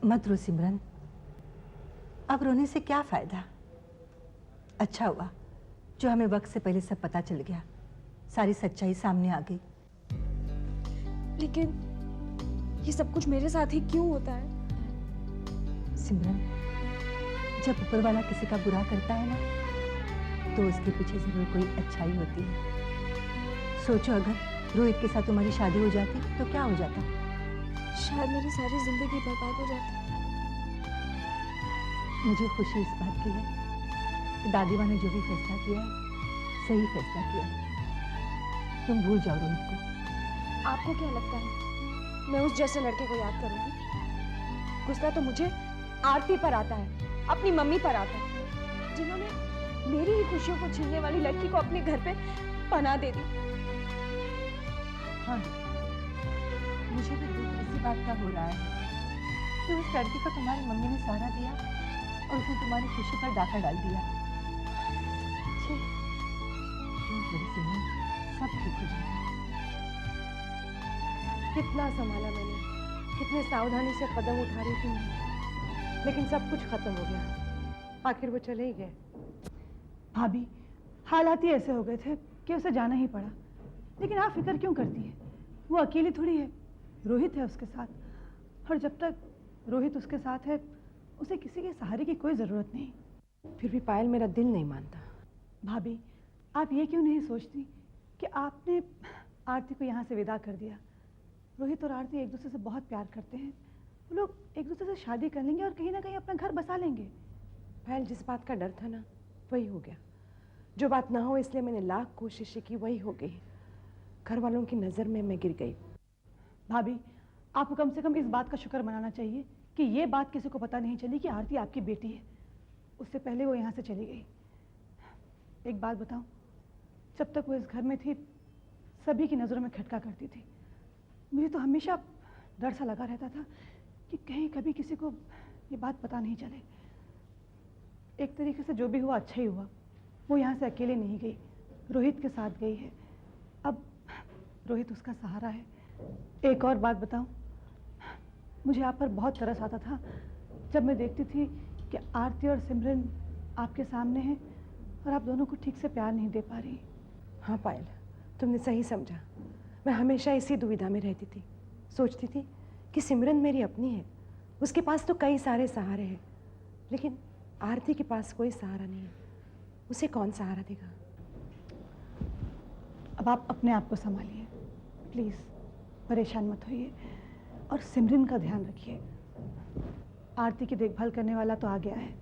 मत रो सिमरन, अब रोने से क्या फायदा। अच्छा हुआ जो हमें वक्त से पहले सब पता चल गया, सारी सच्चाई सामने आ गई। लेकिन ये सब कुछ मेरे साथ ही क्यों होता है? सिमरन, जब ऊपर वाला किसी का बुरा करता है ना, तो उसके पीछे जरूर कोई अच्छाई होती है। सोचो अगर रोहित के साथ तुम्हारी शादी हो जाती तो क्या हो जाता? शायद मेरी सारी जिंदगी बर्बाद हो जाती। मुझे खुशी इस बात की है कि दादी माँ ने जो भी फैसला किया है, सही फैसला किया है। तुम भूल जाओ रोहित को। आपको क्या लगता है मैं उस जैसे लड़के को याद करूंगी? गुस्सा तो मुझे आरती पर आता है, अपनी मम्मी पर आता है, जिन्होंने मेरी ही खुशियों को छीनने वाली लड़की को अपने घर पे पनाह दे दी। हाँ, मुझे भी दुख इसी बात का हो रहा है कि उस लड़की को तुम्हारी मम्मी ने सहारा दिया और उसने तुम्हारी खुशी पर डाका डाल दिया। सब ठीक हो जाएगा। कितना संभाला मैंने, कितने सावधानी से कदम उठा रही थी, लेकिन सब कुछ खत्म हो गया। आखिर वो चले ही गए। भाभी, हालात ही ऐसे हो गए थे कि उसे जाना ही पड़ा। लेकिन आप फिक्र क्यों करती है? वो अकेली थोड़ी है, रोहित है उसके साथ, और जब तक रोहित उसके साथ है उसे किसी के सहारे की कोई ज़रूरत नहीं। फिर भी पायल मेरा दिल नहीं मानता। भाभी, आप ये क्यों नहीं सोचती कि आपने आरती को यहाँ से विदा कर दिया? रोहित और आरती एक दूसरे से बहुत प्यार करते हैं, वो लोग एक दूसरे से शादी कर लेंगे और कहीं ना कहीं अपना घर बसा लेंगे। पायल, जिस बात का डर था ना, वही हो गया। जो बात ना हो इसलिए मैंने लाख कोशिशें की, वही हो गई। घर वालों की नज़र में मैं गिर गई। भाभी, आपको कम से कम इस बात का शुक्र मनाना चाहिए कि ये बात किसी को पता नहीं चली कि आरती आपकी बेटी है। उससे पहले वो यहाँ से चली गई। एक बात बताऊं, जब तक वो इस घर में थी सभी की नज़रों में खटका करती थी। मुझे तो हमेशा डर सा लगा रहता था कि कहीं कभी किसी को ये बात पता नहीं चले। एक तरीके से जो भी हुआ अच्छा ही हुआ। वो यहाँ से अकेले नहीं गई, रोहित के साथ गई है। अब रोहित उसका सहारा है। एक और बात बताऊं, मुझे आप पर बहुत तरस आता था जब मैं देखती थी कि आरती और सिमरन आपके सामने हैं और आप दोनों को ठीक से प्यार नहीं दे पा रही। हाँ पायल, तुमने सही समझा। मैं हमेशा इसी दुविधा में रहती थी। सोचती थी कि सिमरन मेरी अपनी है, उसके पास तो कई सारे सहारे हैं, लेकिन आरती के पास कोई सहारा नहीं है। उसे कौन सहारा देगा? अब आप अपने आप को संभालिए प्लीज़, परेशान मत होइए और सिमरन का ध्यान रखिए। आरती की देखभाल करने वाला तो आ गया है।